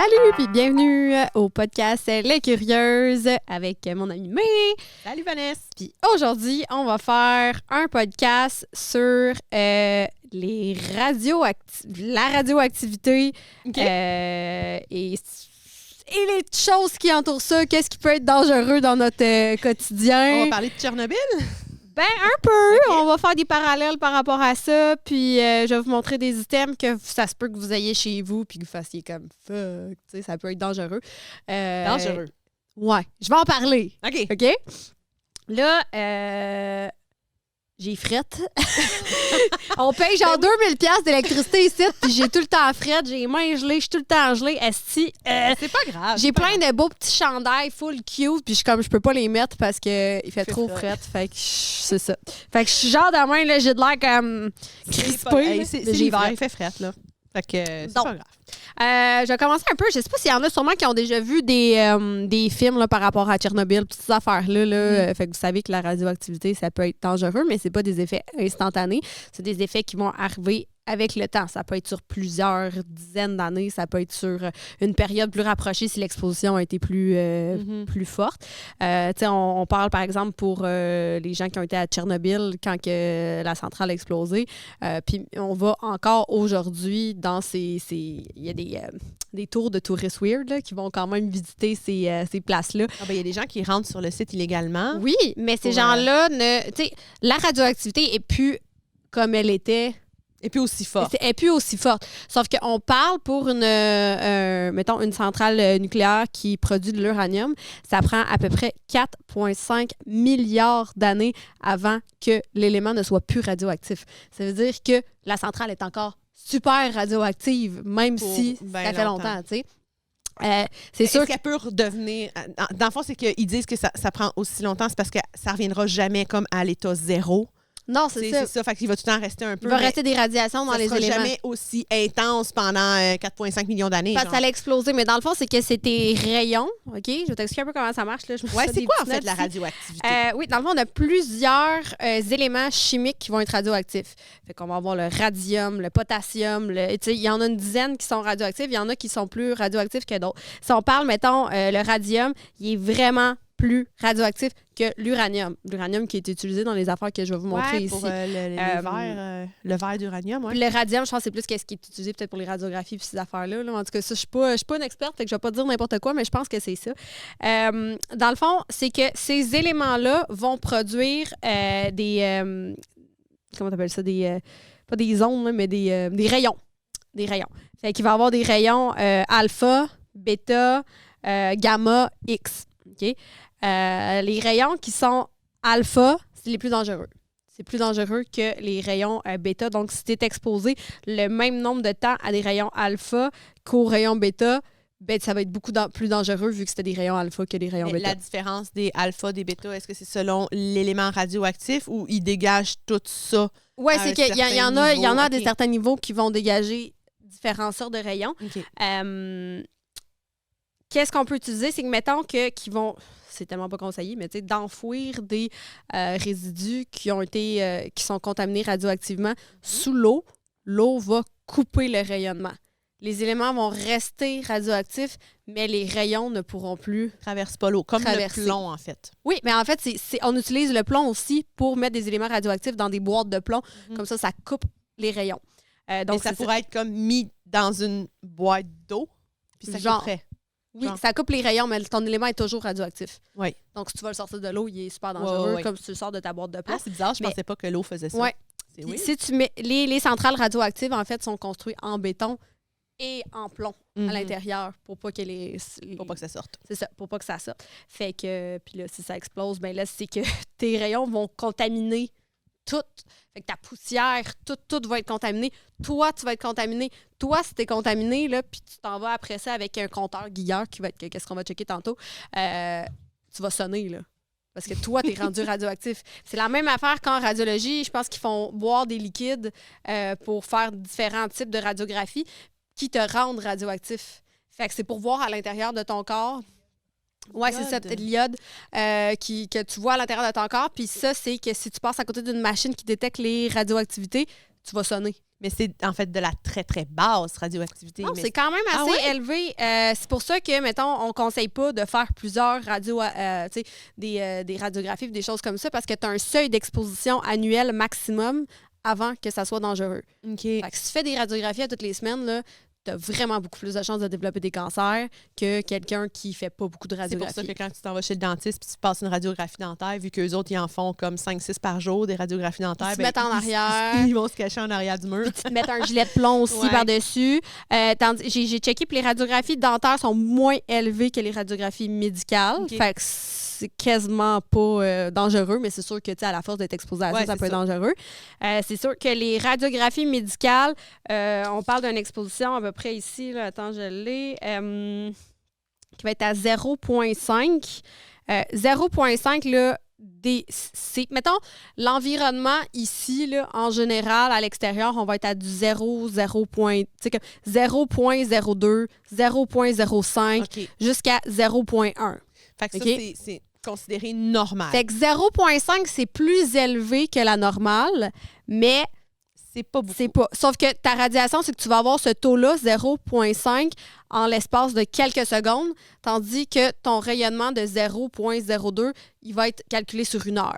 Salut, puis bienvenue au podcast Les Curieuses avec mon amie May. Salut Vanessa. Puis aujourd'hui, on va faire un podcast sur la radioactivité et les choses qui entourent ça. Qu'est-ce qui peut être dangereux dans notre quotidien? On va parler de Tchernobyl? Ben, un peu. Okay. On va faire des parallèles par rapport à ça. Puis, je vais vous montrer des items que ça se peut que vous ayez chez vous puis que vous fassiez comme fuck. Tu sais, ça peut être dangereux. Dangereux? Ouais. Je vais en parler. OK. OK? Là, j'ai frette. On paye genre 2000 $ d'électricité ici, puis j'ai tout le temps frette, j'ai les mains gelées, je suis tout le temps gelée. Esti, c'est pas grave. J'ai plein de beaux petits chandails full cute, puis je peux pas les mettre parce que il fait trop frette. Fait que c'est ça. Fait que je suis genre de main, là, j'ai de l'air comme crispée. C'est l'hiver, il fait frette, là. Fait que c'est pas grave. Je vais commencer un peu. Je sais pas s'il y en a sûrement qui ont déjà vu des films là, par rapport à Tchernobyl, toutes ces affaires-là. Là. Fait que vous savez que la radioactivité, ça peut être dangereux, mais c'est pas des effets instantanés. C'est des effets qui vont arriver avec le temps. Ça peut être sur plusieurs dizaines d'années. Ça peut être sur une période plus rapprochée si l'exposition a été plus forte. On parle, par exemple, pour les gens qui ont été à Tchernobyl quand que la centrale a explosé. Puis on va encore aujourd'hui dans il y a des tours de touristes weird là, qui vont quand même visiter ces places-là. Il y a des gens qui rentrent sur le site illégalement. Oui, mais ces gens-là, la radioactivité est plus comme elle était. Et puis aussi forte. Et puis aussi forte. Sauf qu'on parle pour mettons, une centrale nucléaire qui produit de l'uranium, ça prend à peu près 4,5 milliards d'années avant que l'élément ne soit plus radioactif. Ça veut dire que la centrale est encore super radioactive, même si ça fait longtemps, tu sais. C'est sûr qu'elle peut redevenir... Dans le fond, c'est qu'ils disent que ça prend aussi longtemps, c'est parce que ça reviendra jamais comme à l'état zéro. Non, c'est ça. C'est ça. Fait qu'il va tout le temps rester un peu. Il va rester des radiations dans les éléments. Ça sera jamais aussi intense pendant 4,5 millions d'années. Parce que ça allait exploser. Mais dans le fond, c'est que c'est tes rayons. OK? Je vais t'expliquer un peu comment ça marche. Là. C'est quoi, en fait, la radioactivité? Oui, dans le fond, on a plusieurs éléments chimiques qui vont être radioactifs. Fait qu'on va avoir le radium, le potassium. Il y en a une dizaine qui sont radioactifs. Il y en a qui sont plus radioactifs que d'autres. Si on parle, mettons, le radium, il est vraiment plus radioactif que l'uranium. L'uranium qui est utilisé dans les affaires que je vais vous montrer ici. Pour le verre d'uranium. Ouais. Le radium, je pense que c'est plus ce qui est utilisé peut-être pour les radiographies et ces affaires-là. Là. En tout cas, ça, je suis pas une experte, fait que je vais pas dire n'importe quoi, mais je pense que c'est ça. Dans le fond, c'est que ces éléments-là vont produire des... comment t'appelles ça? Pas des ondes, là, mais des rayons. Des rayons. Fait qu'il va y avoir des rayons alpha, bêta, gamma, X. OK? Les rayons qui sont alpha, c'est les plus dangereux. C'est plus dangereux que les rayons bêta. Donc, si tu es exposé le même nombre de temps à des rayons alpha qu'aux rayons bêta, ben, ça va être beaucoup plus dangereux vu que c'était des rayons alpha que des rayons bêta. La différence des alpha, des bêta, est-ce que c'est selon l'élément radioactif ou ils dégagent tout ça? Oui, c'est qu'il y en a à des certains niveaux qui vont dégager différentes sortes de rayons. Okay. Qu'est-ce qu'on peut utiliser? C'est que, mettons, qu'ils vont... C'est tellement pas conseillé, mais tu sais, d'enfouir des résidus qui sont contaminés radioactivement sous l'eau. L'eau va couper le rayonnement. Les éléments vont rester radioactifs, mais les rayons ne pourront plus traverser pas l'eau, comme le plomb, en fait. Oui, mais en fait, on utilise le plomb aussi pour mettre des éléments radioactifs dans des boîtes de plomb. Comme ça coupe les rayons. Donc, ça pourrait être comme mis dans une boîte d'eau, puis ça couperait. Oui, ça coupe les rayons, mais ton élément est toujours radioactif. Oui. Donc, si tu vas le sortir de l'eau, il est super dangereux, comme si tu le sors de ta boîte de plomb. Ah, c'est bizarre, je pensais pas que l'eau faisait ça. Oui. Si tu mets les centrales radioactives, en fait, sont construites en béton et en plomb à l'intérieur pour pas que pour pas que ça sorte. C'est ça, pour pas que ça sorte. Fait que, puis là, si ça explose, ben là, c'est que tes rayons vont contaminer tout. Fait que ta poussière, tout va être contaminé. Toi, tu vas être contaminé. Toi, si t'es contaminé, là, puis tu t'en vas après ça avec un compteur Guilleur qui va être, qu'est-ce qu'on va checker tantôt, tu vas sonner, là. Parce que toi, t'es rendu radioactif. C'est la même affaire qu'en radiologie. Je pense qu'ils font boire des liquides pour faire différents types de radiographie qui te rendent radioactif. Fait que c'est pour voir à l'intérieur de ton corps. Oui, c'est ça, peut-être l'iode que tu vois à l'intérieur de ton corps. Puis ça, c'est que si tu passes à côté d'une machine qui détecte les radioactivités, tu vas sonner. Mais c'est en fait de la très, très basse radioactivité. Non, mais c'est quand même assez élevé. C'est pour ça que, mettons, on ne conseille pas de faire plusieurs des radiographies, des choses comme ça, parce que tu as un seuil d'exposition annuel maximum avant que ça soit dangereux. OK. Fait que si tu fais des radiographies à toutes les semaines, là, tu as vraiment beaucoup plus de chances de développer des cancers que quelqu'un qui fait pas beaucoup de C'est radiographie. pour ça que quand tu t'en vas chez le dentiste puis tu passes une radiographie dentaire, vu qu'eux autres, ils en font comme 5-6 par jour, des radiographies dentaires, Ils se mettent en arrière. Ils vont se cacher en arrière du mur. Puis tu te mets un gilet de plomb aussi Ouais. par-dessus. J'ai checké, puis les radiographies dentaires sont moins élevées que les radiographies médicales. OK. Fait que c'est quasiment pas dangereux, mais c'est sûr que, tu sais, à la force d'être exposé à ça, Ouais, ça c'est peut être ça. dangereux. C'est sûr que les radiographies médicales, on parle d'une exposition à peu près ici, là, attends, je l'ai, qui va être à 0,5. 0,5, là, mettons, l'environnement ici, là, en général, à l'extérieur, on va être à du 0,02, 0,05 OK. jusqu'à 0,1. Fait que ça, OK. c'est considéré normal. Fait que 0,5, c'est plus élevé que la normale, mais C'est pas beaucoup. c'est pas. Sauf que ta radiation, c'est que tu vas avoir ce taux-là, 0,5, en l'espace de quelques secondes, tandis que ton rayonnement de 0,02, il va être calculé sur 1 heure.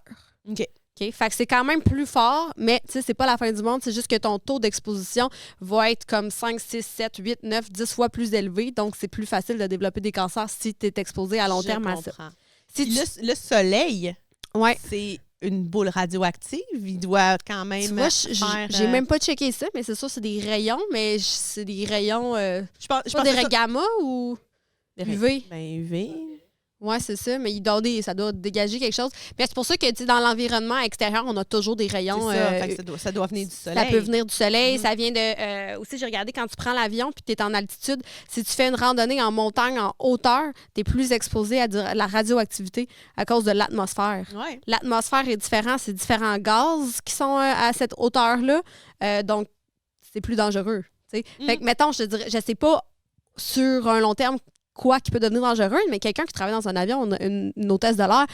OK. OK? Fait que c'est quand même plus fort, mais tu sais, c'est pas la fin du monde, c'est juste que ton taux d'exposition va être comme 5, 6, 7, 8, 9, 10 fois plus élevé, donc c'est plus facile de développer des cancers si tu es exposé à long Je terme à ça. comprends. Si Puis tu- le soleil, Ouais. c'est une boule radioactive. Il doit quand même Tu vois, faire... j'ai même pas checké ça, mais c'est sûr, c'est des rayons, mais c'est des rayons. Je pense Pas des que rayons ça- gamma ou UV? Ben, UV. Ouais, c'est ça, mais ça doit dégager quelque chose. Mais c'est pour ça que, tu sais, dans l'environnement extérieur, on a toujours des rayons. C'est ça. Fait que ça doit venir du soleil. Ça peut venir du soleil, Mhm. ça vient de... aussi, j'ai regardé, quand tu prends l'avion puis tu es en altitude, si tu fais une randonnée en montagne, en hauteur, tu es plus exposé à la radioactivité à cause de l'atmosphère. Ouais. L'atmosphère est différente, c'est différents gaz qui sont à cette hauteur-là, donc c'est plus dangereux. Tu sais. Fait que, mettons, je te dirais, je sais pas sur un long terme quoi qui peut devenir dangereux, mais quelqu'un qui travaille dans un avion, une hôtesse de l'air,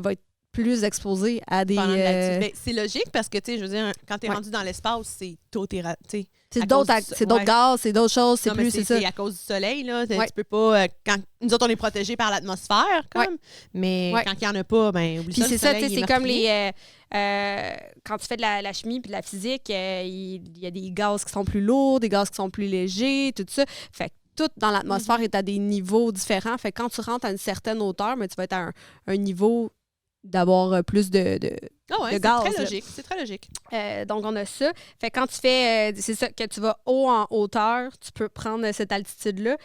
va être plus exposée à des... Pendant ben, c'est logique parce que, tu sais, je veux dire, quand tu es Ouais. rendu dans l'espace, c'est tout est... tu sais, c'est à d'autres cause du- c'est d'autres ouais. gaz, c'est d'autres choses, c'est Non, mais plus, c'est ça. c'est à cause du soleil, là. Ouais. Tu peux pas... quand nous autres, on est protégés par l'atmosphère, comme. Mais Ouais. quand il n'y en a pas, ben oublie Puis ça, c'est le ça, soleil, tu sais, il est c'est comme meurtrier. quand tu fais de la chimie puis de la physique, il y a des gaz qui sont plus lourds, des gaz qui sont plus légers, tout ça. Fait que tout dans l'atmosphère est à des niveaux différents. Fait que quand tu rentres à une certaine hauteur, mais tu vas être à un niveau d'avoir plus de Ah ouais, de c'est gaz, très là. logique. C'est très logique. donc, on a ça. Fait que quand tu fais, c'est ça, que tu vas haut en hauteur, tu peux prendre cette altitude-là.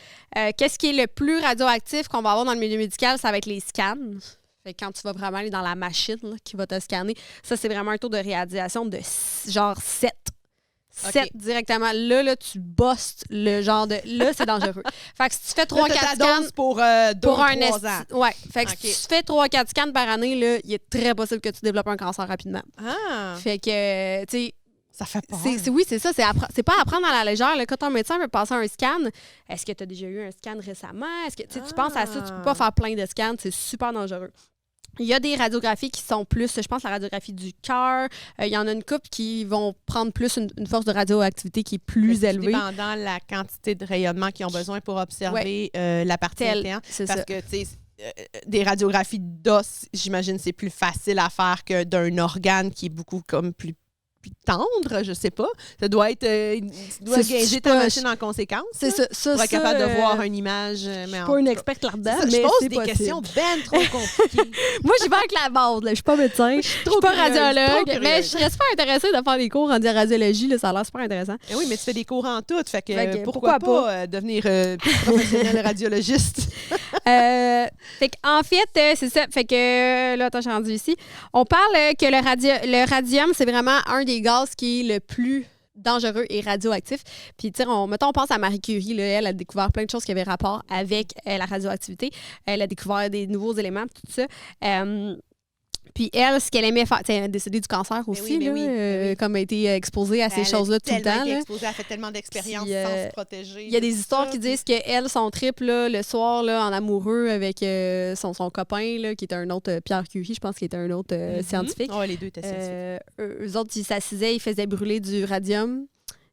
Qu'est-ce qui est le plus radioactif qu'on va avoir dans le milieu médical? Ça va être les scans. Fait que quand tu vas vraiment aller dans la machine là, qui va te scanner, ça, c'est vraiment un taux de radiation de genre 7. 7 directement. Là, tu bosses le genre de... Là, c'est dangereux. Fait que si tu fais 3-4 ta scans... dose pour 2 ou 3 ans. Ouais. Fait que OK. si tu fais 3-4 scans par année, là, il est très possible que tu développes un cancer rapidement. Ah, Fait que, tu sais... ça fait peur. Oui, c'est ça. C'est pas à prendre à la légère. Là. Quand ton médecin veut passer un scan, est-ce que tu as déjà eu un scan récemment? Est-ce que tu penses à ça? Tu peux pas faire plein de scans. C'est super dangereux. Il y a des radiographies qui sont plus, je pense, la radiographie du cœur. Il y en a une couple qui vont prendre plus une force de radioactivité qui est plus élevée. Dépendant la quantité de rayonnement qu'ils ont besoin pour observer la partie interne. C'est Parce ça. que, tu sais, des radiographies d'os, j'imagine, c'est plus facile à faire que d'un organe qui est beaucoup comme plus tendre, je sais pas. Ça doit être... tu dois C'est gager ta machine en conséquence. C'est ça. Pour être capable de voir une image. Je suis pas une experte là-dedans, Je mais pose c'est des possible. questions ben trop compliquées. Moi, j'y vais avec la base. Là. Je suis pas médecin. Je suis pas radiologue. Mais je serais super intéressée de faire des cours en radiologie. Là. Ça a l'air super intéressant. Eh oui, mais tu fais des cours en tout. Fait que, Fait que pourquoi pourquoi pas devenir professionnel radiologiste? Fait qu'en fait, c'est ça. Fait que là, attends, je suis rendue ici. On parle que le radium, c'est vraiment un des gaz qui est le plus dangereux et radioactif. Puis, tu sais, mettons, on pense à Marie Curie. Là, elle a découvert plein de choses qui avaient rapport avec la radioactivité. Elle a découvert des nouveaux éléments, tout ça. Puis elle, ce qu'elle aimait faire, elle est décédée du cancer aussi, oui, oui. Comme elle a été exposée à ces choses-là tout le temps. Elle Là. exposée, elle fait tellement d'expériences Puis, sans se protéger. Il y a des histoires qui disent qu'elle, son trip, là, le soir, là, en amoureux avec son copain, là, qui était un autre, Pierre Curie, je pense qu'il était un autre scientifique. Oh, les deux étaient scientifiques. Eux autres, ils s'assisaient, ils faisaient brûler du radium,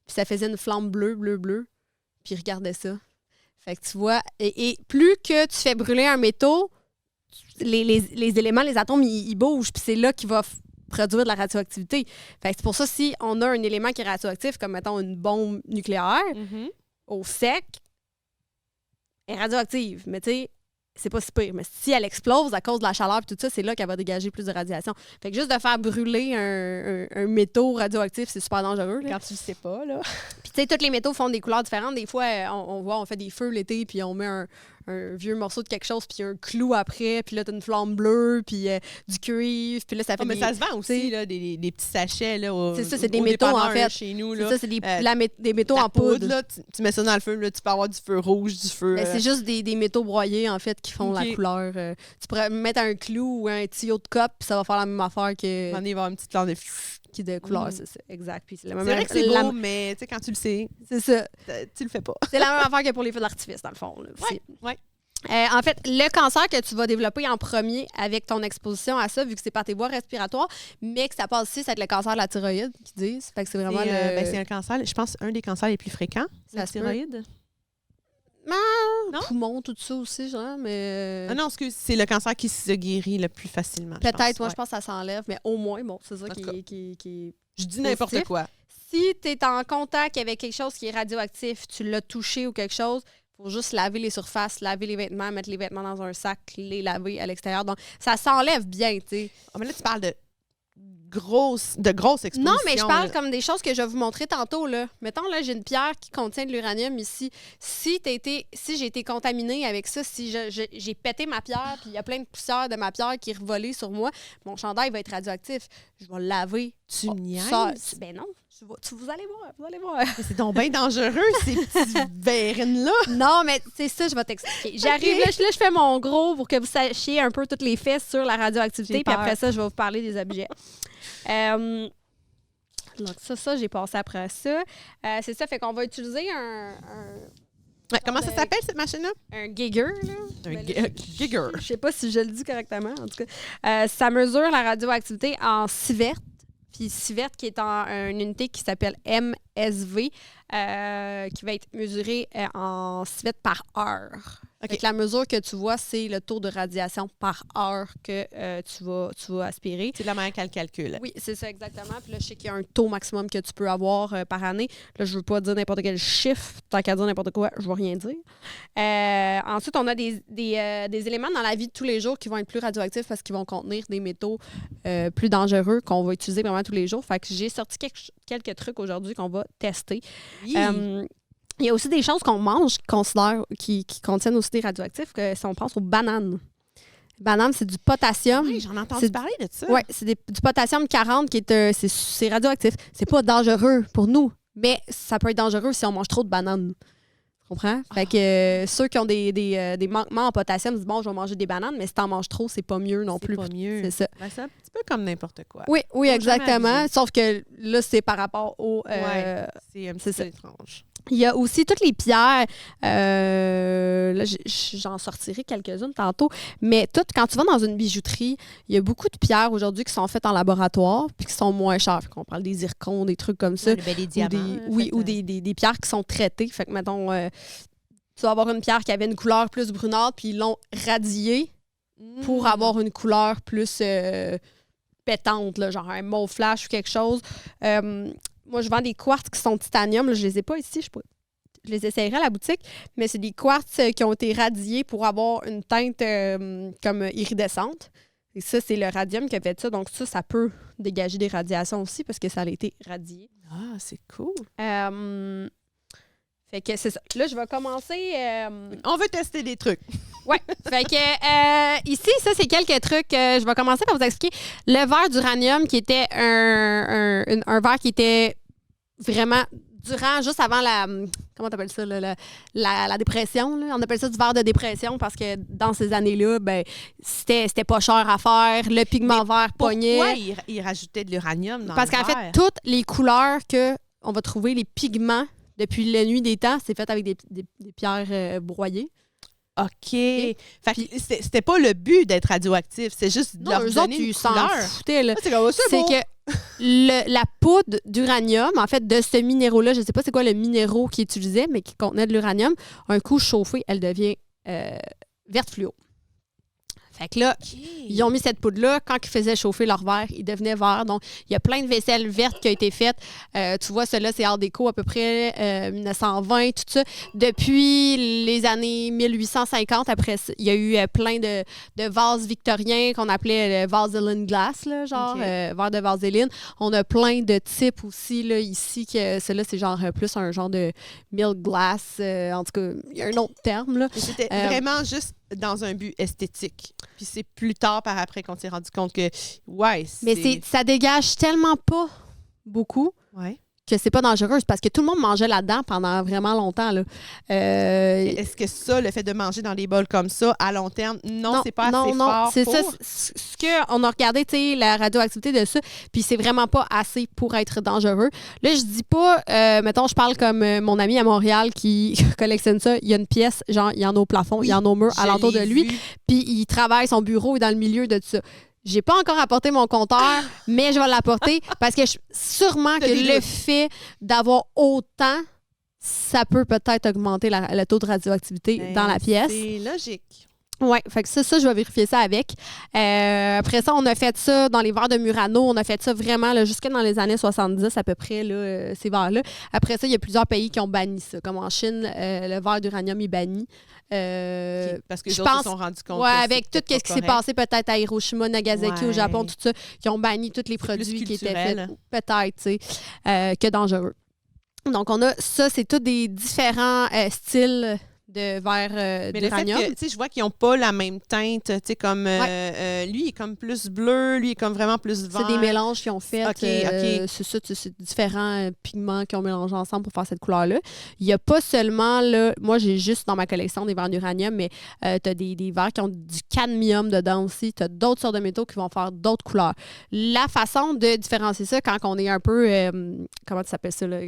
puis ça faisait une flamme bleue, puis ils regardaient ça. Fait que tu vois, et plus que tu fais brûler un métaux, les éléments, les atomes, ils bougent, puis c'est là qu'il va produire de la radioactivité. Fait que c'est pour ça, si on a un élément qui est radioactif, comme mettons une bombe nucléaire, au sec, elle est radioactive. Mais tu sais, c'est pas si pire. Mais si elle explose à cause de la chaleur et tout ça, c'est là qu'elle va dégager plus de radiation. Fait que juste de faire brûler un métaux radioactif, c'est super dangereux. Là. Quand tu le sais pas, là. Puis tu sais, tous les métaux font des couleurs différentes. Des fois, on fait des feux l'été, puis on met un vieux morceau de quelque chose, puis un clou après, puis là, t'as une flamme bleue, puis du cuivre, puis là, ça fait mais ça se vend aussi, là, des petits sachets, là. C'est ça, c'est des métaux, en fait. Chez nous, là. là. C'est ça, c'est des métaux en poudre. Là, tu mets ça dans le feu, là, tu peux avoir du feu rouge, du feu... Mais c'est juste des métaux broyés, en fait, qui font la couleur. Tu pourrais mettre un clou ou un tuyau de cope, puis ça va faire la même affaire que... On va avoir une petite flamme de... qui de couleur, c'est ça, exact. Puis c'est vrai que c'est beau, mais tu sais, quand tu le sais, c'est ça. Tu le fais pas. C'est la même affaire que pour les feux d'artifice, dans le fond. Là, ouais. En fait, le cancer que tu vas développer en premier avec ton exposition à ça, vu que c'est par tes voies respiratoires, mais que ça passe aussi, c'est le cancer de la thyroïde, qu'ils disent. Fait que c'est vraiment c'est un cancer, je pense, un des cancers les plus fréquents, la thyroïde. Non? Poumon, tout ça aussi, genre, mais... non, excuse, c'est le cancer qui se guérit le plus facilement. Peut-être, moi, je pense que ça s'enlève, mais au moins, bon, c'est ça qui je dis n'importe quoi. Si tu es en contact avec quelque chose qui est radioactif, tu l'as touché ou quelque chose, il faut juste laver les surfaces, laver les vêtements, mettre les vêtements dans un sac, les laver à l'extérieur. Donc, ça s'enlève bien, tu sais. Mais là, tu parles de grosses expositions. Non, mais je parle comme des choses que je vais vous montrer tantôt. Là. Mettons, là, j'ai une pierre qui contient de l'uranium ici. Si j'ai été contaminée avec ça, si j'ai pété ma pierre, puis il y a plein de poussière de ma pierre qui est revolée sur moi, mon chandail va être radioactif. Je vais le laver. Tu niaises? Ben non. Vous allez voir. C'est donc bien dangereux, ces petits verrines-là. Non, mais c'est ça, je vais t'expliquer. J'arrive, là, je fais mon gros pour que vous sachiez un peu toutes les faits sur la radioactivité, puis après ça, je vais vous parler des objets. Donc ça, j'ai passé après ça. C'est ça, fait qu'on va utiliser comment ça s'appelle, cette machine-là? Un Geiger, là. Un Geiger. Je sais pas si je le dis correctement, en tout cas. Ça mesure la radioactivité en sievert. Puis sievert qui est en une unité qui s'appelle MSV, qui va être mesurée en sievert par heure. Okay. La mesure que tu vois, c'est le taux de radiation par heure que tu vas aspirer. C'est la manière qu'elle calcule. Oui, c'est ça, exactement. Puis là, je sais qu'il y a un taux maximum que tu peux avoir par année. Là, je ne veux pas dire n'importe quel chiffre. Tant qu'à dire n'importe quoi, je ne vais rien dire. Ensuite, on a des éléments dans la vie de tous les jours qui vont être plus radioactifs parce qu'ils vont contenir des métaux plus dangereux qu'on va utiliser vraiment tous les jours. Fait que j'ai sorti quelques trucs aujourd'hui qu'on va tester. Oui. Il y a aussi des choses qu'on mange qui contiennent aussi des radioactifs, que si on pense aux bananes. Les bananes, c'est du potassium. Oui, j'en ai entendu parler de ça. Oui, c'est du potassium 40 qui est c'est radioactif. C'est pas dangereux pour nous, mais ça peut être dangereux si on mange trop de bananes. Tu comprends? Fait que ceux qui ont des manquements en potassium disent bon, je vais manger des bananes, mais si t'en manges trop, c'est pas mieux non plus. C'est pas mieux. C'est ça. Ben, c'est un petit peu comme n'importe quoi. Oui, exactement. Sauf que là, c'est par rapport au. C'est un petit peu étrange. Il y a aussi toutes les pierres. Là, j'en sortirai quelques-unes tantôt. Mais quand tu vas dans une bijouterie, il y a beaucoup de pierres aujourd'hui qui sont faites en laboratoire puis qui sont moins chères. On parle des zircons, des trucs comme ça. Des diamants. Ou des pierres qui sont traitées. Fait que, mettons, tu vas avoir une pierre qui avait une couleur plus brunâtre puis ils l'ont radiée pour avoir une couleur plus pétante, là, genre un mauve flash ou quelque chose. Moi, je vends des quartz qui sont titanium. Là, je les ai pas ici. Je les essayerai à la boutique. Mais c'est des quartz qui ont été radiés pour avoir une teinte comme iridescente. Et ça, c'est le radium qui a fait ça. Donc ça peut dégager des radiations aussi parce que ça a été radié. Ah, c'est cool. Fait que c'est ça. Là, je vais commencer... On veut tester des trucs. Oui. Fait que ici, ça, c'est quelques trucs. Je vais commencer par vous expliquer le verre d'uranium qui était un verre qui était vraiment juste avant comment t'appelles ça, là, la dépression. Là. On appelle ça du verre de dépression parce que dans ces années-là, ben, c'était pas cher à faire. Le pigment vert pognait. Pourquoi ils rajoutaient de l'uranium dans parce le qu'en verre? fait, toutes les couleurs qu'on va trouver, les pigments, depuis la nuit des temps, c'est fait avec des pierres broyées. OK. Fait que c'était pas le but d'être radioactif, c'est juste de leur donner une couleur. Foutaient, là. C'est comme, c'est que la poudre d'uranium, en fait, de ce minéraux-là, je sais pas c'est quoi le minéraux qu'ils utilisaient, mais qui contenait de l'uranium, un coup chauffée, elle devient verte fluo. Fait que là, ils ont mis cette poudre-là. Quand ils faisaient chauffer leur verre, il devenait vert. Donc, il y a plein de vaisselle verte qui a été faite. Tu vois, celle-là, c'est Art déco à peu près 1920, tout ça. Depuis les années 1850, après, il y a eu plein de vases victoriens qu'on appelait vaseline glass, là, genre verre de vaseline. On a plein de types aussi, là, ici. Celle-là, c'est genre plus un genre de milk glass. En tout cas, il y a un autre terme, là. C'était vraiment juste dans un but esthétique. Puis c'est plus tard, par après, qu'on s'est rendu compte que, ouais, mais ça dégage tellement pas beaucoup que c'est pas dangereux. Parce que tout le monde mangeait là-dedans pendant vraiment longtemps. Là. Est-ce que ça, le fait de manger dans des bols comme ça, à long terme, non c'est pas assez fort? Non, c'est ça. Ce qu'on a regardé, tu sais, la radioactivité de ça, puis c'est vraiment pas assez pour être dangereux. Là, je dis pas, mettons, je parle comme mon ami à Montréal qui collectionne ça. Il y a une pièce, genre, il y en a au plafond, il y en a au mur alentour de lui, puis il travaille, son bureau est dans le milieu de tout ça. J'ai pas encore apporté mon compteur, mais je vais l'apporter parce que sûrement que le fait d'avoir autant, ça peut peut-être augmenter le taux de radioactivité dans la pièce. C'est logique. Oui, fait que ça, je vais vérifier ça avec. Après ça, on a fait ça dans les verres de Murano. On a fait ça vraiment jusque dans les années 70 à peu près, là, ces verres-là. Après ça, il y a plusieurs pays qui ont banni ça. Comme en Chine, le verre d'uranium est banni. Parce que les autres se sont rendus compte. Oui, avec tout ce qui s'est passé peut-être à Hiroshima, Nagasaki, au Japon, tout ça, qui ont banni tous les produits qui étaient faits, peut-être, tu sais, que dangereux. Donc, on a ça, c'est tous des différents styles de verre d'uranium. Mais le fait que, je vois qu'ils n'ont pas la même teinte, tu sais, comme lui, il est comme plus bleu, lui, il est comme vraiment plus vert. C'est des mélanges qu'ils ont fait. OK. C'est ça, c'est différents pigments qu'ils ont mélangés ensemble pour faire cette couleur-là. Il n'y a pas seulement, là, moi, j'ai juste dans ma collection des verres d'uranium, mais tu as des verres qui ont du cadmium dedans aussi. Tu as d'autres sortes de métaux qui vont faire d'autres couleurs. La façon de différencier ça, quand on est un peu, comment tu s'appelles ça, là?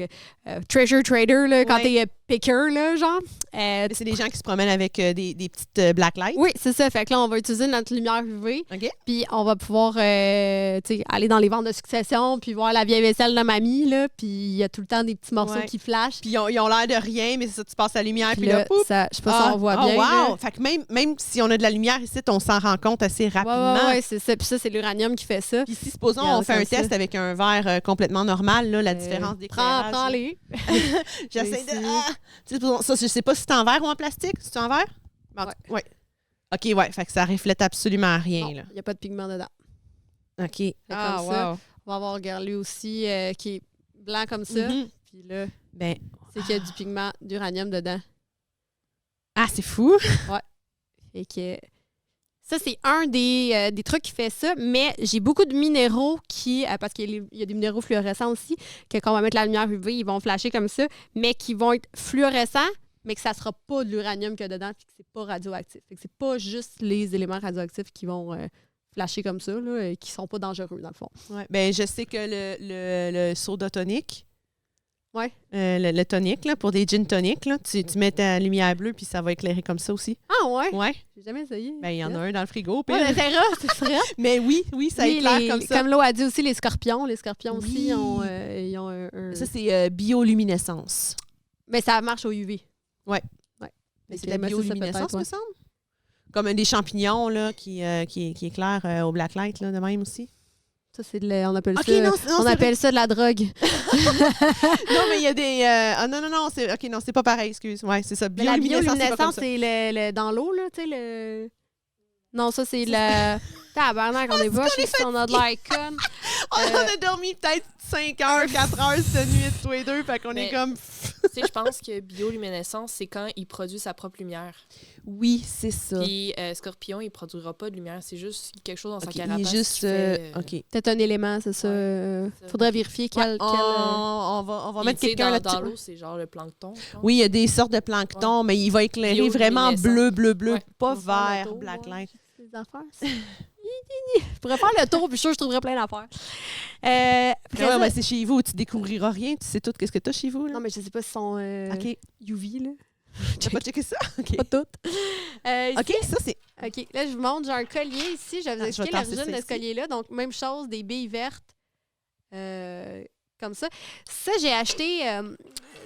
Treasure trader, là, quand tu es picker, là, genre. C'est des gens qui se promènent avec des petites black lights. Oui, c'est ça. Fait que là, on va utiliser notre lumière UV. OK. Puis on va pouvoir aller dans les ventes de succession, puis voir la vieille vaisselle de mamie, là. Puis il y a tout le temps des petits morceaux qui flashent. Puis ils ont l'air de rien, mais c'est ça, tu passes la lumière, puis là, poup, ça, je sais pas si on voit bien. Wow! Là. Fait que même si on a de la lumière ici, on s'en rend compte assez rapidement. Oui, c'est ça. Puis ça, c'est l'uranium qui fait ça. Puis si, supposons, on fait un test avec un verre complètement normal, là, la différence d'éclairage. Prends-les. J'essaie de... Ça, je sais pas si c'est en verre ou en plastique. C'est en verre? Oui. OK, ouais. Fait que ça reflète absolument rien. Il n'y a pas de pigment dedans. OK. Comme ça. On va avoir regarde lui aussi qui est blanc comme ça. Puis là, c'est qu'il y a du pigment d'uranium dedans. Ah, c'est fou! Ouais. Et que... Ça, c'est un des trucs qui fait ça, mais j'ai beaucoup de minéraux qui, parce qu'il y a des minéraux fluorescents aussi, que quand on va mettre la lumière UV, ils vont flasher comme ça, mais qui vont être fluorescents, mais que ça ne sera pas de l'uranium qu'il y a dedans, puis que c'est pas radioactif. Fait que c'est pas juste les éléments radioactifs qui vont flasher comme ça, là, et qui sont pas dangereux, dans le fond. Ouais. Ben, je sais que le soda tonic, le tonic, là, pour des gin tonic, là, tu mets ta lumière bleue, puis ça va éclairer comme ça aussi. Ah ouais? Ouais. J'ai jamais essayé. Ben, il y en a un dans le frigo. Ouais, c'est vrai. Mais oui, ça éclaire comme ça. Comme l'eau a dit aussi, les scorpions. Les scorpions aussi, ils ont un... Ça, c'est bioluminescence. Mais ça marche au UV. Ouais. Mais c'est de la bioluminescence, me semble. Comme des champignons là, qui éclairent au black light, là, de même aussi. Ça, c'est on appelle ça de la drogue. Non, mais il y a des... non, c'est pas pareil, excuse. Ouais, c'est ça. La bioluminescence, c'est dans l'eau, là, tu sais, Non, ça, c'est le... Tabarnak, on est pas, on a de l'air con. On a dormi peut-être 5 heures, 4 heures cette nuit, tous les deux, fait qu'on est comme... Tu sais, je pense que bioluminescence, c'est quand il produit sa propre lumière. Oui, c'est ça. Puis Scorpion, il produira pas de lumière. C'est juste quelque chose dans sa OK, carapace. il est juste... qui fait, OK. Peut-être un élément, c'est ça. ça. Faudrait vérifier quel... On va Puis, mettre tu sais, quelqu'un dans là-dessus. l'eau, c'est genre le plancton. je pense. Oui, il y a des sortes de plancton, mais il va éclairer vraiment bleu, Ouais. pas On va faire le vert, tour, blacklight. Des affaires. Je pourrais faire le tour, puis je trouverais plein d'affaires. Après ça- Mais c'est chez vous, tu découvriras rien, tu sais tout qu'est-ce que tu as chez vous. Là. Non, mais je sais pas si sont OK. UV, là. T'as pas checké ça? OK. Pas toutes. Ici- OK, ça, c'est... OK, là, je vous montre, j'ai un collier ici. Je vais vous Ah, je expliquer vais l'origine tasser de ça ce ici. collier-là. Donc, même chose, des billes vertes. Comme ça. Ça, j'ai acheté...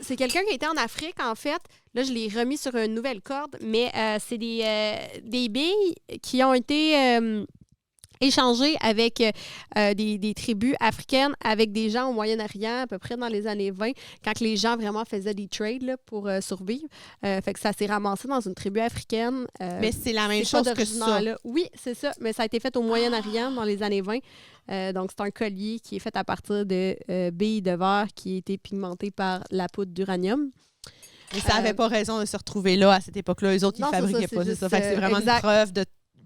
c'est quelqu'un qui était en Afrique, en fait. Là, je l'ai remis sur une nouvelle corde. Mais c'est des billes qui ont été... échangées avec des tribus africaines, avec des gens au Moyen-Orient, à peu près dans les années 20, quand les gens vraiment faisaient des trades là, pour survivre. Fait que ça s'est ramassé dans une tribu africaine. Mais c'est la même c'est pas chose que ça. d'origine-là. Oui, c'est ça, mais ça a été fait au Moyen-Orient dans les années 20. Donc, c'est un collier qui est fait à partir de billes de verre qui a été pigmenté par la poudre d'uranium. Mais ça n'avait pas raison de se retrouver là à cette époque-là. Eux autres, ils Non, ne c'est fabriquaient ça, pas. c'est C'est ça. juste, Fait que c'est vraiment exact. une preuve de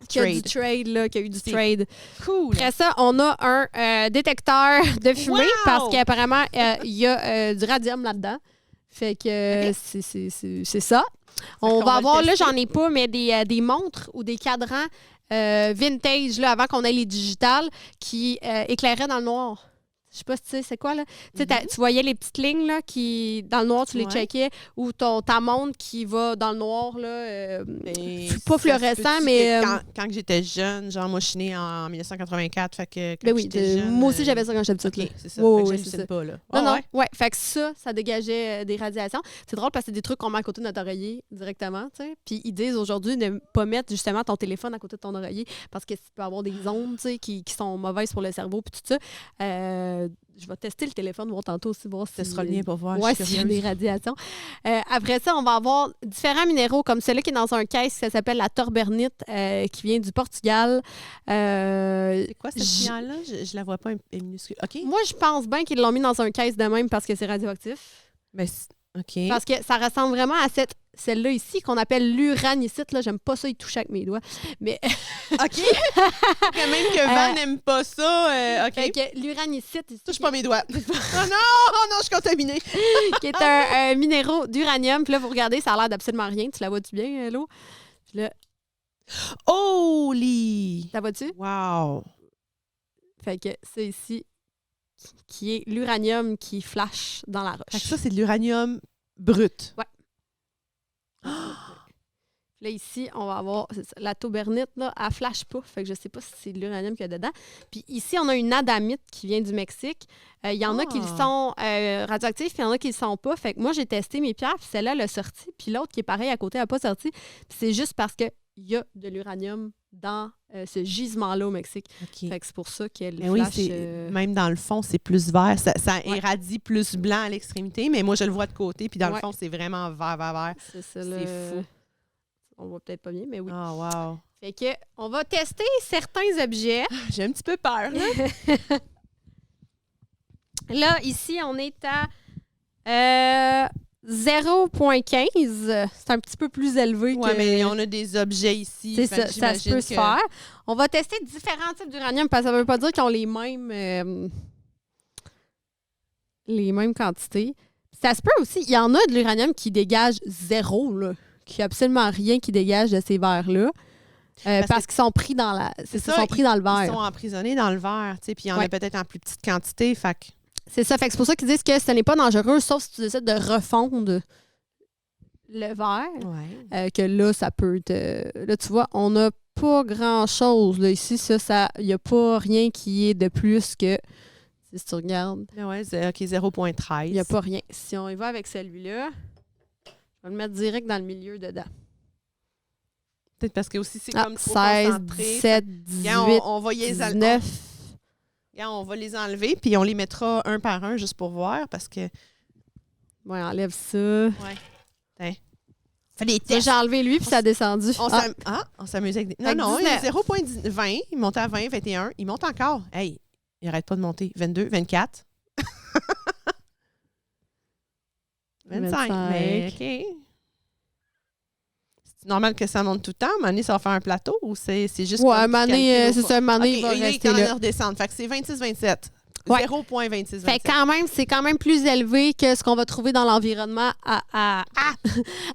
Qu'il y a du trade. trade, là, qu'il y a eu du C'est trade. Cool. Après ça, on a un détecteur de fumée Wow! parce qu'apparemment, il y a du radium là-dedans. Fait que Ok. c'est ça. On qu'on va va le avoir, là, tester. j'en ai pas, mais des montres ou des cadrans vintage, là, avant qu'on ait les digitales, qui éclairaient dans le noir. Je sais pas si tu sais, c'est quoi, là? Tu sais, tu voyais les petites lignes, là, qui, dans le noir, tu les Ouais. checkais, ou ta montre qui va dans le noir, là. Et pas ça se fluorescent, peut-tu mais, que Quand j'étais jeune, genre, moi, je suis née en 1984. Fait que quand Ben oui, j'étais jeune. moi aussi, j'avais ça quand j'étais petite. OK, là. c'est ça. Ouais, Fait que ouais, j'hallucine c'est ça. pas, là. Non, Ah, non, ouais? ouais. Fait que ça dégageait des radiations. C'est drôle parce que c'est des trucs qu'on met à côté de notre oreiller directement, tu sais. Puis ils disent aujourd'hui de ne pas mettre justement ton téléphone à côté de ton oreiller parce que tu peux avoir des ondes, tu sais, qui sont mauvaises pour le cerveau puis tout ça. Je vais tester le téléphone, voir tantôt aussi, voir si... Ce sera le lien pour voir. Ouais, je suis s'il y a curieuse. des radiations. Après ça, on va avoir différents minéraux, comme celui qui est dans un caisse, ça s'appelle la torbernite, qui vient du Portugal. C'est quoi cette j- lumière-là? Je la vois pas, elle est minuscule. OK. Moi, je pense bien qu'ils l'ont mis dans un caisse de même parce que c'est radioactif. Mais OK. Parce que ça ressemble vraiment à celle-là ici, qu'on appelle l'uranicite. Là, j'aime pas ça y toucher avec mes doigts. Mais OK. Quand même que Van n'aime pas ça. OK. fait que l'uranicite ici, Touche pas mes doigts. Oh non, je suis contaminée. qui est un minéraux d'uranium. Puis là, vous regardez, ça a l'air d'absolument rien. Tu la vois-tu bien, l'eau? Puis là, Holy! la vois-tu? Wow! Fait que c'est ici qui est l'uranium qui flash dans la Fait que roche. ça, c'est de l'uranium brut. Là, ici, on va avoir c'est ça, la taubernite, là, elle flash pas. Fait que je sais pas si c'est de l'uranium qu'il y a dedans. Puis ici, on a une adamite qui vient du Mexique. Il y en a qui le sont radioactifs, puis il y en a qui le sont pas. Fait que moi, j'ai testé mes pierres, puis celle-là, elle a sorti. Puis l'autre qui est pareil à côté, elle n'a pas sorti. Puis c'est juste parce qu'il y a de l'uranium dans ce gisement-là au Mexique. OK. Fait que c'est pour ça qu'elle Mais oui, flash. même dans le fond, c'est plus vert. Ça Ouais. irradie plus blanc à l'extrémité, mais moi, je le vois de côté, puis dans le Ouais. fond, c'est vraiment vert. C'est ça, C'est là. fou. On voit peut-être pas bien, mais oui. Oh, wow. Fait que on va tester certains objets. J'ai un petit peu peur, là. Là, ici, on est à 0,15. C'est un petit peu plus élevé Ouais, que... mais on a des objets ici. C'est fait ça, que ça se peut j'imagine se que- faire. On va tester différents types d'uranium parce que ça ne veut pas dire qu'ils ont les mêmes quantités. Ça se peut aussi. Il y en a de l'uranium qui dégage zéro, là. Qui n'a absolument rien qui dégage de ces verres-là. Parce qu'ils sont pris dans sont pris dans le verre. Ils sont emprisonnés dans le verre, tu sais, puis il y en Ouais. a peut-être en plus petite quantité, fait que... C'est ça. Fait que c'est pour ça qu'ils disent que ce n'est pas dangereux, sauf si tu décides de refondre le verre. Ouais. Que là, ça peut te... Là, tu vois, on n'a pas grand-chose. Là, ici, il n'y a pas rien qui est de plus que... Si tu regardes, Ouais, OK, 0,13. il n'y a pas rien. Si on y va avec celui-là, je vais le mettre direct dans le milieu dedans. Peut-être parce que aussi, c'est Ah, comme trop 16, concentré. 17, 18, Regarde, on va les 19. Regarde, on va les enlever, puis on les mettra un par un juste pour voir, parce que... Ouais, enlève ça. Fais des Ça, tests. j'ai enlevé lui, puis ça a descendu. On s'amuse avec des... Non, Avec non, il y a 19. 0,20, il monte à 20, 21, il monte encore. Hey, il arrête pas de monter. 22, 24. 25. Mais OK. C'est normal que ça monte tout le temps. À un moment donné, ça va faire un plateau ou c'est juste Ouais, un moment donné, c'est ça, un moment donné, il va rester il là. va redescendre. Fait que c'est 26-27. Ouais. 0,26-27. Fait que c'est quand même plus élevé que ce qu'on va trouver dans l'environnement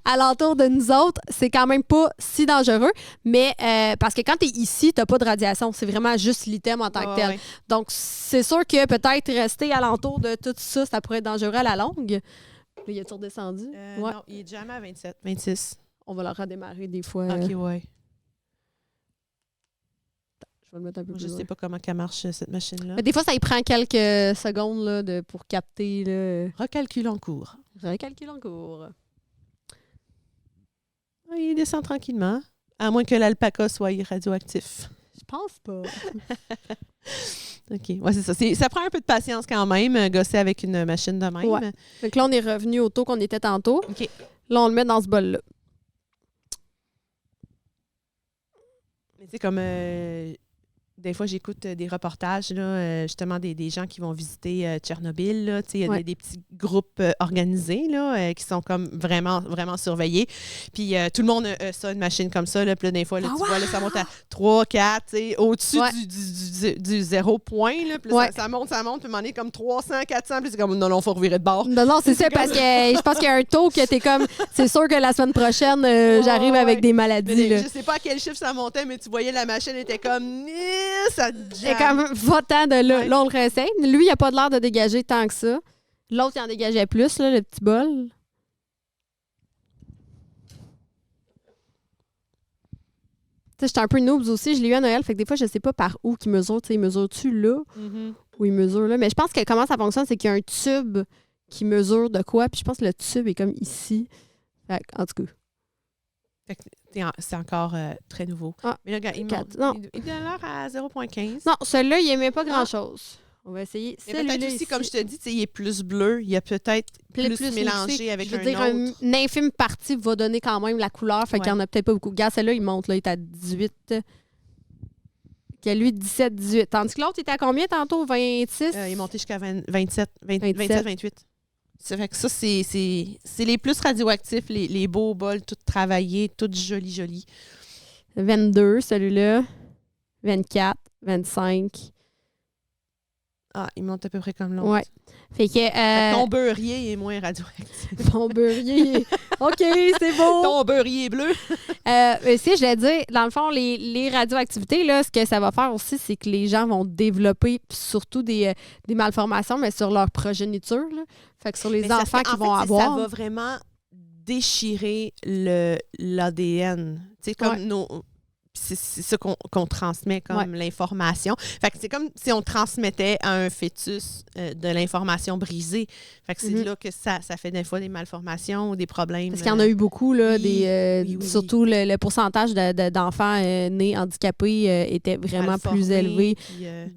alentour de nous autres. C'est quand même pas si dangereux, mais parce que quand tu es ici, tu n'as pas de radiation. C'est vraiment juste l'item en tant que tel. Ouais. Donc, c'est sûr que peut-être rester alentour de tout ça, ça pourrait être dangereux à la longue. Là, il est redescendu? Ouais. Non, il est jamais à 27, 26. On va le redémarrer des fois. OK, ouais. Je vais le mettre un peu plus Je loin. sais pas comment elle marche, cette machine-là. Mais des fois, ça y prend quelques secondes là, pour capter. Là. Recalcule en cours. Recalcule en cours. Il descend tranquillement. À moins que l'alpaca soit radioactif. Je pense pas. OK. Ouais, c'est ça. Ça prend un peu de patience quand même, gosser avec une machine de même. Ouais. Donc là, on est revenu au taux qu'on était tantôt. OK. Là, on le met dans ce bol-là. Mais tu sais, comme des fois, j'écoute des reportages, là, justement, des gens qui vont visiter Tchernobyl. Là, il y a des petits groupes organisés là, qui sont comme vraiment, vraiment surveillés. Puis tout le monde a ça, une machine comme ça. Là, puis là, des fois, là, tu vois, là, ça monte à 3, 4, au-dessus du 0 point. Là, puis là, ça monte. Puis à un moment donné, comme 300, 400. Puis c'est comme, non, il faut revirer de bord. Non, c'est ça, parce que je pense qu'il y a un taux que t'es comme, c'est sûr que la semaine prochaine, j'arrive avec des maladies. Là. Je sais pas à quel chiffre ça montait, mais tu voyais, la machine était comme, ça c'est comme, va-t'en de là. Ouais. Là, on le réessaye. Lui, il n'a pas de l'air de dégager tant que ça. L'autre, il en dégageait plus, là, le petit bol. J'étais un peu noobs aussi. Je l'ai eu à Noël. Fait que des fois, je sais pas par où qu'il mesure. Il mesure-tu là ou il mesure là? Mais je pense que comment ça fonctionne, c'est qu'il y a un tube qui mesure de quoi. Puis je pense que le tube est comme ici. Fait que, en tout cas. Fait que c'est encore très nouveau. Ah, mais là, regarde, il a l'air à 0,15. Non, celui-là, il n'aimait pas grand-chose. On va essayer. Mais peut-être aussi, ici, comme je te dis, il est plus bleu. Il y a peut-être plus mélangé avec un autre. Une infime partie va donner quand même la couleur. Fait qu'il n'y en a peut-être pas beaucoup. Regarde, celui-là, il monte. Là, il est à 18. Lui, 17, 18. Tandis que l'autre, il était à combien tantôt? 26? Il est monté jusqu'à 27, 28. Ça fait que ça, c'est les plus radioactifs, les beaux bols, tout travaillés, tout joli. 22, celui-là. 24, 25. Ah, il monte à peu près comme l'autre. Ouais. Fait que, ton beurrier est moins radioactif. Ton beurrier. OK, c'est beau. Ton beurrier bleu. Si, je l'ai dit, dans le fond, les radioactivités, là, ce que ça va faire aussi, c'est que les gens vont développer surtout des malformations, mais sur leur progéniture. Là. Fait que sur les enfants qu'ils vont avoir. Ça va vraiment déchirer l'ADN. Tu sais, comme nos... C'est ça qu'on transmet comme l'information. Fait que c'est comme si on transmettait à un fœtus de l'information brisée. Fait que c'est là que ça fait des fois des malformations ou des problèmes. Parce qu'il y en a eu beaucoup, là, surtout le pourcentage d'enfants nés handicapés était vraiment plus élevé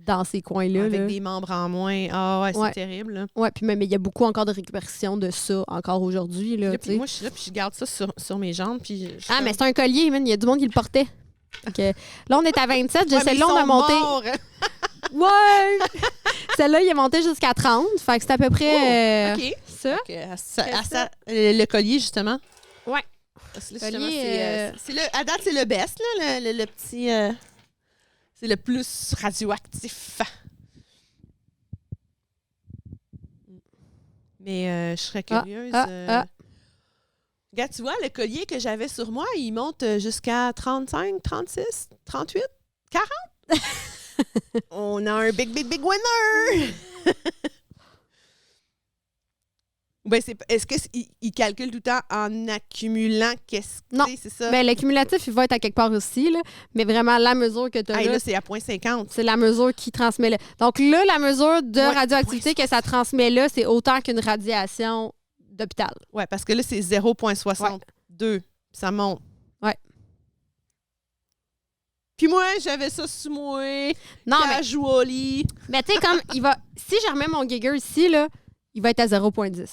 dans ces coins-là. Avec là. des membres en moins. Ah ouais, c'est terrible. Oui, puis même il y a beaucoup encore de récupération de ça encore aujourd'hui. Là, puis moi, je suis là, puis je garde ça sur mes jambes. Puis mais c'est un collier, man. Il y a du monde qui le portait. Okay. Là, on est à 27. Celle-là, on a monté. Ouais! Celle-là, il est monté jusqu'à 30. Fait que c'est à peu près ça. Le collier, justement. Ouais. À date, c'est le best, là, le petit. C'est le plus radioactif. Mais je serais curieuse. Regarde, tu vois, le collier que j'avais sur moi, il monte jusqu'à 35, 36, 38, 40. On a un big winner! Est-ce qu'il calcule tout le temps en accumulant? Non, c'est ça? Ben, le cumulatif, il va être à quelque part aussi, là, mais vraiment, la mesure que tu as là, c'est à 0,50. C'est la mesure qui transmet là. Donc là, la mesure de radioactivité que ça transmet là, c'est autant qu'une radiation d'hôpital. Oui, parce que là, c'est 0,62. Ça monte. Oui. Puis moi, j'avais ça sous moi. Non, casually. Mais tu sais, comme il va. Si je remets mon Geiger ici, là, il va être à 0,10. Tu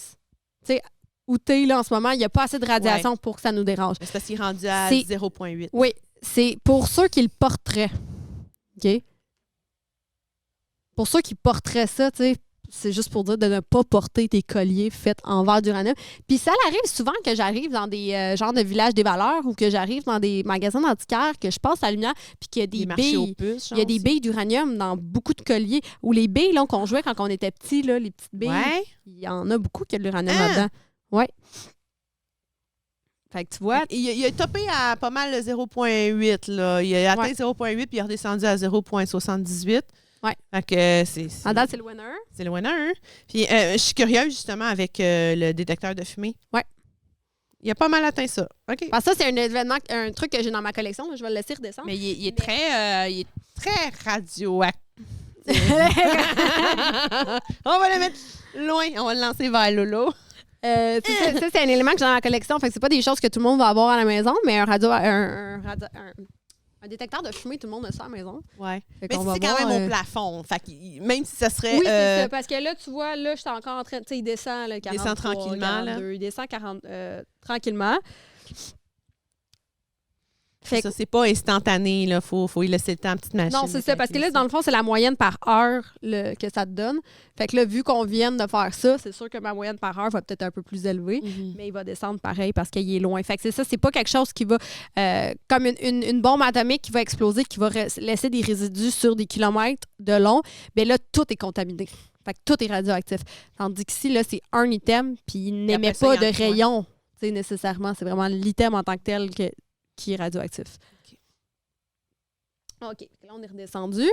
sais, où t'es là en ce moment, il n'y a pas assez de radiation pour que ça nous dérange. C'est parce qu'il est rendu à 0,8. Oui, c'est pour ceux qui le porteraient. OK? Pour ceux qui porteraient ça, tu sais, c'est juste pour dire de ne pas porter tes colliers faits en verre d'uranium. Puis ça arrive souvent que j'arrive dans des genres de villages des valeurs ou que j'arrive dans des magasins d'antiquaires, que je passe la lumière, puis qu'il y a des marchés aux billes. puces, Il y a des billes d'uranium dans beaucoup de colliers. Ou les billes là, qu'on jouait quand on était petits, là, les petites billes. Ouais. Il y en a beaucoup qui a de l'uranium là-dedans. Ouais. Fait que tu vois. Il a topé à pas mal le 0,8. Là. Il a atteint Ouais. 0,8 puis il est redescendu à 0,78. Ouais. Fait que c'est En date, c'est le winner. c'est le winner. Hein? Puis je suis curieuse justement avec le détecteur de fumée. Ouais. Il a pas mal atteint ça. OK. Parce que ça, c'est un événement, un truc que j'ai dans ma collection. Je vais le laisser redescendre. Mais il est très radioactif. On va le mettre loin. On va le lancer vers Lolo. Ça, c'est un élément que j'ai dans ma collection. Fait que c'est pas des choses que tout le monde va avoir à la maison, mais un détecteur de fumée, tout le monde a ça à la maison. Ouais. Fait Mais qu'on va c'est quand voir, même au plafond. Fait que même si ça serait. Oui, c'est ça. Parce que là, tu vois, là, je suis encore en train. Tu sais, il descend, là, 43, Il descend tranquillement, 42, là. il descend tranquillement. Fait Ça, c'est pas instantané. Il faut y laisser le temps à la petite machine. non, c'est ça. Parce que là, dans le fond, c'est la moyenne par heure que ça te donne. Fait que là, vu qu'on vient de faire ça, c'est sûr que ma moyenne par heure va peut-être un peu plus élevée, mais il va descendre pareil parce qu'il est loin. Fait que c'est ça, c'est pas quelque chose qui va, comme une bombe atomique qui va exploser, qui va laisser des résidus sur des kilomètres de long. Bien là, tout est contaminé. Fait que tout est radioactif. Tandis qu'ici, là, c'est un item, puis il n'émet après ça, pas il y en de a moins. rayon, tu sais, nécessairement. C'est vraiment l'item en tant que tel qui est radioactif. OK. Là, on est redescendu.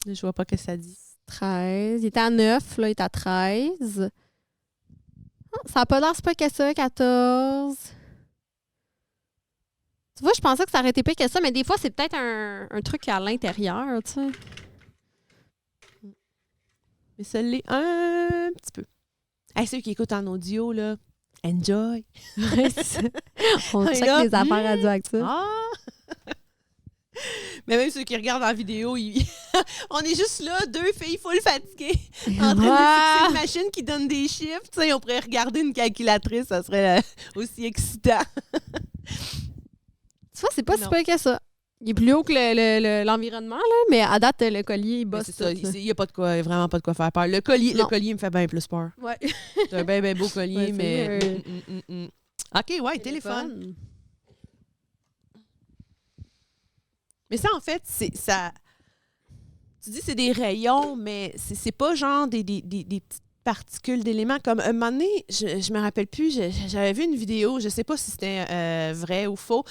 Je vois pas que ça dit. 13. Il était à 9, là, il est à 13. Ah, ça n'a pas l'air si peu que ça, 14. Tu vois, je pensais que ça aurait été pire que ça, mais des fois, c'est peut-être un truc à l'intérieur, tu sais. Mais ça l'est un petit peu. Hey, ceux qui écoutent en audio, là, enjoy. On Et check là, les affaires radioactives. Ah! Mais même ceux qui regardent en vidéo, on est juste là, deux filles full fatiguées, en train de fixer une machine qui donne des chiffres. Tu sais, on pourrait regarder une calculatrice, ça serait aussi excitant. Tu vois, c'est pas Non. si peu que ça. Il est plus haut que l'environnement, là, mais à date, le collier, il Mais bosse c'est ça, tout, là. il n'y a pas de quoi, vraiment pas de quoi faire peur. Le collier me fait bien plus peur. Ouais. C'est un bien beau collier, Ouais, c'est mais. mieux. OK, ouais, téléphone. Mais ça, en fait, c'est ça. Tu dis c'est des rayons, mais c'est pas genre des petites particules d'éléments. Comme un moment donné, je me rappelle plus, j'avais vu une vidéo, je sais pas si c'était vrai ou faux.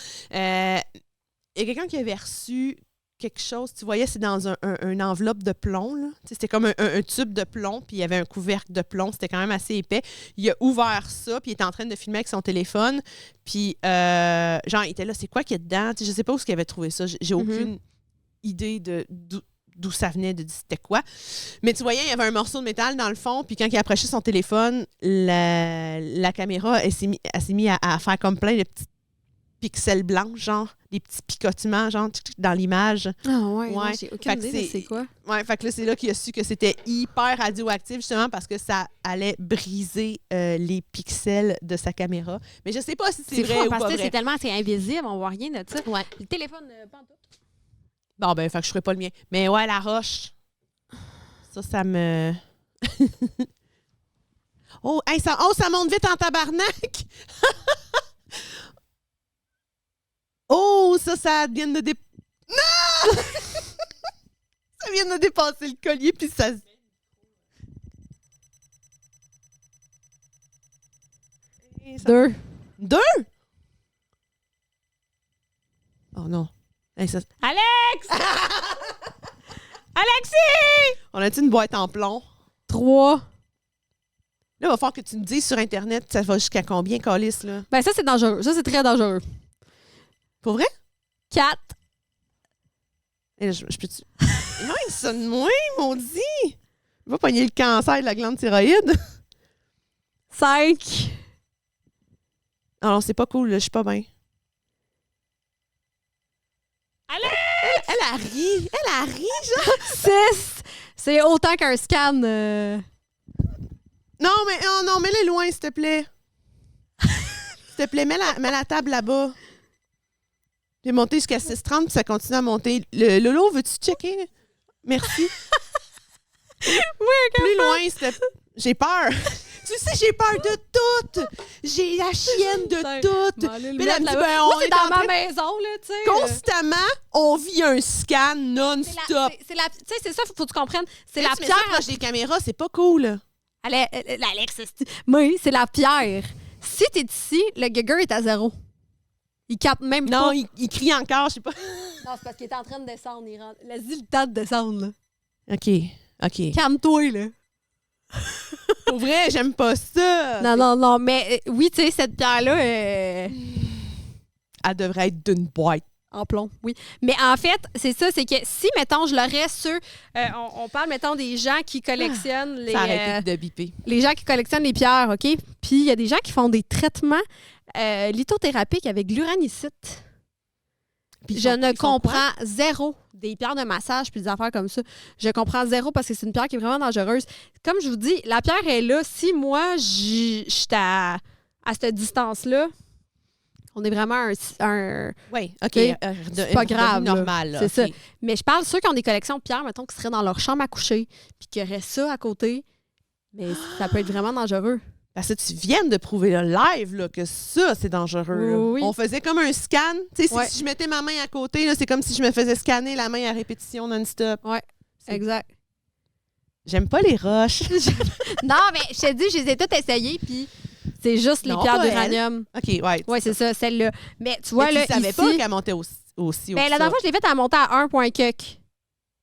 Il y a quelqu'un qui avait reçu quelque chose, tu voyais, c'est dans une enveloppe de plomb. Là. Tu sais, c'était comme un tube de plomb, puis il y avait un couvercle de plomb, c'était quand même assez épais. Il a ouvert ça, puis il était en train de filmer avec son téléphone. Puis, genre, il était là, c'est quoi qu'il y a dedans? Tu sais, je sais pas où il avait trouvé ça. J'ai aucune idée d'où ça venait, de c'était quoi. Mais tu voyais, il y avait un morceau de métal dans le fond, puis quand il approchait son téléphone, la caméra, elle s'est mise à faire comme plein de petits pixels blancs, genre, des petits picotements, genre, dans l'image. Ah ouais, non, Ouais. j'ai aucune Fait que idée de c'est quoi. Ouais, fait que là, c'est là qu'il a su que c'était hyper radioactif, justement, parce que ça allait briser les pixels de sa caméra. Mais je sais pas si c'est vrai fou, ou parce pas que vrai. c'est tellement assez invisible, on voit rien de ça. Ouais. Le téléphone, pas en tout. Bon, ben, fait que je ferai pas le mien. Mais ouais, la roche, ça me... oh, hey, ça monte vite en tabarnak! Oh, ça vient de Non! Ça vient de dépasser le collier, puis ça... Deux. Deux? Oh non. Hey, ça... Alex! Alexis! On a-tu une boîte en plomb? 3. Là, il va falloir que tu me dises sur Internet, ça va jusqu'à combien, Calice, là? Ben ça, c'est dangereux. Ça, c'est très dangereux. Pour vrai? 4. Et là, je peux-tu... Non, il sonne moins, maudit! Il va pogner le cancer de la glande thyroïde. 5. Alors, c'est pas cool, là, je suis pas bien. Alex! Elle a ri! Elle a ri, genre! 6. C'est autant qu'un scan. Non, mais oh, non, mets-les loin, s'il te plaît. S'il te plaît, mets la table là-bas. Il est monté jusqu'à 6,30 puis ça continue à monter. Lolo, veux-tu checker? Merci. Plus loin, c'était... J'ai peur. Tu sais, j'ai peur de tout. J'ai la chienne de tout. Bon, allez, le Puis là, elle me mettre dit, là-bas. ben, Moi, on c'est est dans en ma train- maison, là, tu sais. Constamment, on vit un scan non-stop. Tu sais, c'est ça, faut que tu comprennes. C'est Là, la tu mets ça pierre. proche des caméras, c'est pas cool. Alex, oui, c'est la pierre. Si t'es ici, le gugger est à 0. Il capte même Non, pas. il crie encore, je sais pas. Non, c'est parce qu'il est en train de descendre. Laisse-y le temps de descendre, là. OK. Calme-toi, là. Pour vrai, j'aime pas ça. Non, mais oui, tu sais, cette pierre-là, Elle devrait être d'une boîte. en plomb, oui. Mais en fait, c'est ça, c'est que si, mettons, je l'aurais sur... on parle, mettons, des gens qui collectionnent les... Ça arrête de biper. les gens qui collectionnent les pierres, OK? Puis il y a des gens qui font des traitements lithothérapiques avec l'uranicite. Puis Je ne ils font quoi? comprends zéro des pierres de massage puis des affaires comme ça. Je comprends zéro parce que c'est une pierre qui est vraiment dangereuse. Comme je vous dis, la pierre est là. Si moi, j'étais à cette distance-là, on est vraiment un... Oui, OK. C'est pas grave, là. Normal, là. C'est ça. OK. Mais je parle ceux qui ont des collections de pierres, mettons, qui seraient dans leur chambre à coucher puis qui auraient ça à côté. Mais ça peut être vraiment dangereux. Parce que tu viens de prouver le live là, que ça, c'est dangereux. Là. Oui. On faisait comme un scan. Tu sais, Ouais. si je mettais ma main à côté, là, c'est comme si je me faisais scanner la main à répétition non-stop. Ouais, C'est- exact. J'aime pas les roches. Non, mais je te dis, je les ai toutes essayées, puis c'est juste les Non, pierres pas d'uranium. OK, ouais. Oui, c'est ça, celle-là. Mais tu vois, Mais là, tu savais ici... pas qu'elle montait aussi haut Ben, que la ça. dernière fois, je l'ai faite à monter à 1 point cuck.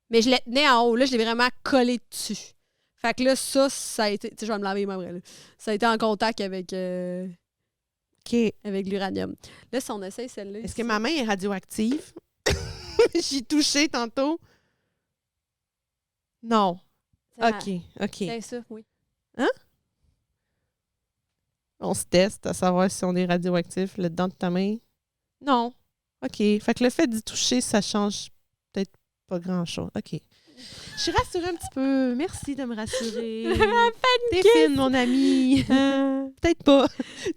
Mais je l'ai tenue en haut. Là, je l'ai vraiment collé dessus. Fait que là, ça a été... Tu sais, je vais me laver les mains, là. Ça a été en contact avec l'uranium. Là, si on essaye celle-là... Est-ce ici- que ma main est radioactive? J'y touché tantôt. Non. Ça- OK. C'est ça, oui. On se teste à savoir si on est radioactif là-dedans de ta main. Non. OK. Fait que le fait d'y toucher, ça change peut-être pas grand-chose. OK. Je suis rassurée un petit peu. Merci de me rassurer. T'es fine, mon amie. Peut-être pas.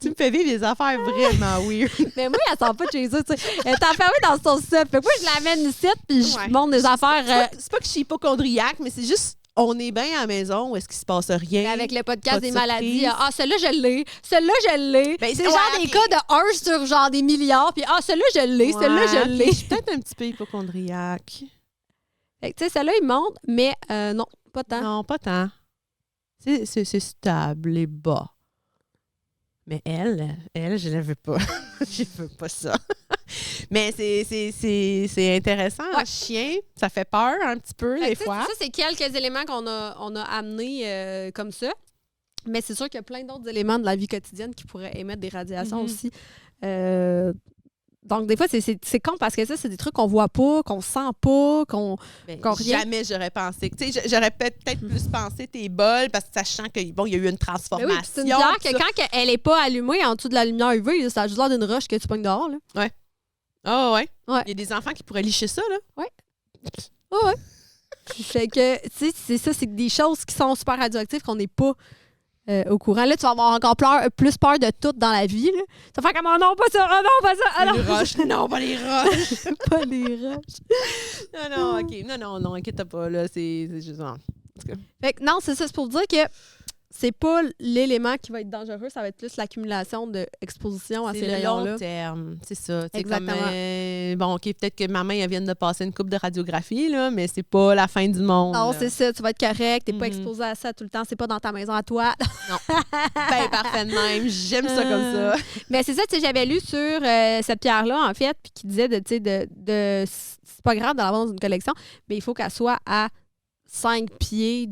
Tu me fais vivre des affaires vraiment weird. Mais moi, elle sort pas de chez eux, tu sais. Elle est enfermée dans son set. Fait que moi, je l'amène ici, puis je Ouais. montre des affaires... C'est pas que je suis hypochondriaque, mais c'est juste, on est bien à la maison où est-ce qu'il se passe rien. avec le podcast Pas de des maladies. surprise. Ah, celui-là, je l'ai. Celui-là, je l'ai. Ben, c'est ouais, genre des ok. cas de 1 sur genre des milliards. Puis, ah, celui-là, je l'ai. Celui-là, Ouais, je l'ai. Je suis peut-être un petit peu hypochondriaque. Fait que, tu sais, celui-là, il monte, mais non, pas tant. Non, pas tant. C'est stable et bas. Mais elle, je ne veux pas. Je veux pas ça. Mais c'est intéressant. Ouais. Un chien, ça fait peur un petit peu, Fait des que, tu sais, fois. ça, c'est quelques éléments qu'on a amenés comme ça. Mais c'est sûr qu'il y a plein d'autres éléments de la vie quotidienne qui pourraient émettre des radiations Mhm. aussi. Donc, des fois, c'est con parce que ça, c'est des trucs qu'on voit pas, qu'on sent pas, qu'on... Ben, qu'on rien. jamais j'aurais pensé. Tu sais, j'aurais peut-être plus pensé tes bols parce que sachant qu'il y a eu une Ben transformation. oui, puis c'est une bière tout que ça. quand elle est pas allumée en dessous de la lumière UV, ça a juste l'air d'une roche que tu pognes dehors. Là. Ah ouais. Ouais. Il y a des enfants qui pourraient licher ça, là. Oh, ouais. Fait que, tu sais, c'est ça, c'est des choses qui sont super radioactives qu'on n'est pas au courant. Là, tu vas avoir encore plus peur de tout dans la vie. Là. Tu vas faire comme, oh non, pas ça, oh non, pas ça, oh non. Les roches. Non, pas les roches. Pas les roches. Non, OK. Non, inquiète pas, là. C'est juste... En tout cas. Fait que non, c'est ça, c'est pour dire que c'est pas l'élément qui va être dangereux, ça va être plus l'accumulation d'exposition à ces C'est le rayons-là. long terme, c'est ça. C'est Exactement. comme, bon, OK, peut-être que ma main, elle vient de passer une coupe de radiographie, là, mais c'est pas la fin du monde. Non, là. c'est ça, tu vas être correct, t'es pas Mhm. exposé à ça tout le temps, c'est pas dans ta maison à toi. Ben, parfait de même. J'aime ça comme ça. Mais c'est ça, tu sais, j'avais lu sur cette pierre-là, en fait, puis qui disait tu sais, c'est pas grave de l'avoir dans une collection, mais il faut qu'elle soit à 5-6 pieds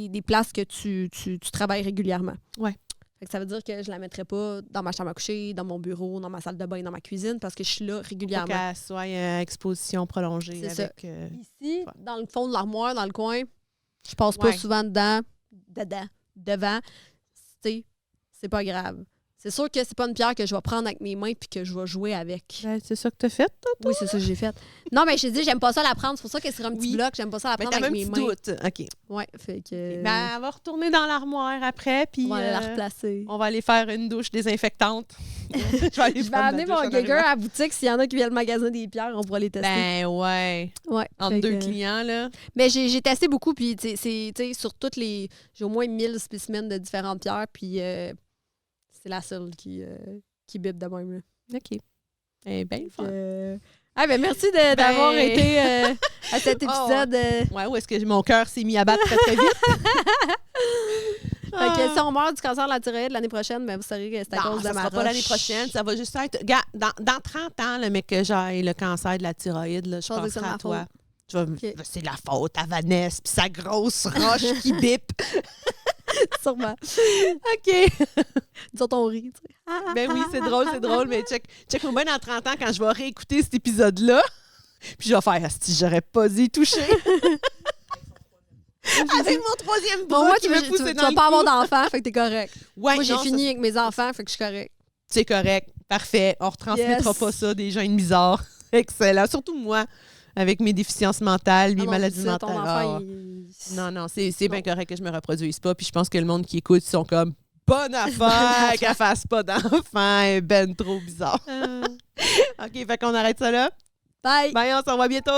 des places que tu travailles régulièrement. Ouais. Fait que ça veut dire que je la mettrais pas dans ma chambre à coucher, dans mon bureau, dans ma salle de bain, dans ma cuisine, parce que je suis là Faut régulièrement. qu'elle soit exposition prolongée C'est ça. avec... Ici, Ouais. dans le fond de l'armoire, dans le coin, je passe pas Ouais. souvent devant. Tu sais, c'est pas grave. c'est sûr que c'est pas une pierre que je vais prendre avec mes mains puis que je vais jouer avec. Ben, c'est ça que t'as fait, toi? Oui, c'est ça que j'ai fait. Non, mais je te dis, j'aime pas ça la prendre. C'est pour ça que c'est un petit Oui. bloc. J'aime pas ça la Mais prendre t'as avec même mes un mains. petit doute. OK. Ouais, fait que. Ben, elle va retourner dans l'armoire après, puis on va aller la replacer. on va aller faire une douche désinfectante. Je vais aller Je vais prendre ma amener douche mon en Geiger arrivant. à la boutique. S'il y en a qui viennent magasiner des pierres, on pourra les tester. Ben, ouais. Ouais. Entre fait deux que- clients, là. Mais j'ai testé beaucoup, puis tu sais, sur toutes les. J'ai au moins 1000 spécimens de différentes pierres, puis c'est la seule qui bip de même. Là. OK. Eh bien, le fun. Ah, ben merci d'avoir Ben- été à cet épisode. Ouais, où est-ce que mon cœur s'est mis à battre très, très vite? Fait que si on meurt du cancer de la thyroïde l'année prochaine, ben vous saurez que c'est à Non, cause de ça ma sera pas roche. l'année prochaine. Ça va juste être... Regarde, dans 30 ans, le mec que j'ai le cancer de la thyroïde, là, je pense que c'est penserai à ma toi. faute. Tu vas Ok. C'est la faute à Vanessa puis sa grosse roche qui bip. Sûrement. OK. Disons ton rit, tu sais. Ben oui, c'est drôle, mais check-moi bien dans 30 ans quand je vais réécouter cet épisode-là. Puis je vais faire, si j'aurais pas y toucher. Avec mon troisième bras Bon, moi, qui tu me vas poussait dans pas le avoir cou. d'enfant, fait que t'es correct. Ouais, Moi, j'ai non, fini ça, avec mes enfants, fait que je suis correct. c'est correct. Parfait. On retransmettra Yes. pas ça des gens bizarres. Excellent. Surtout moi, avec mes déficiences mentales, mes Ah non, maladies c'est ça, mentales. ton Ah. enfant, il... Non, c'est bien correct que je me reproduise pas. Puis je pense que le monde qui écoute sont comme bonne affaire qu'elle fasse pas d'enfant. Elle est ben trop bizarre. OK, fait qu'on arrête ça là. Bye! Bye, on se revoit bientôt.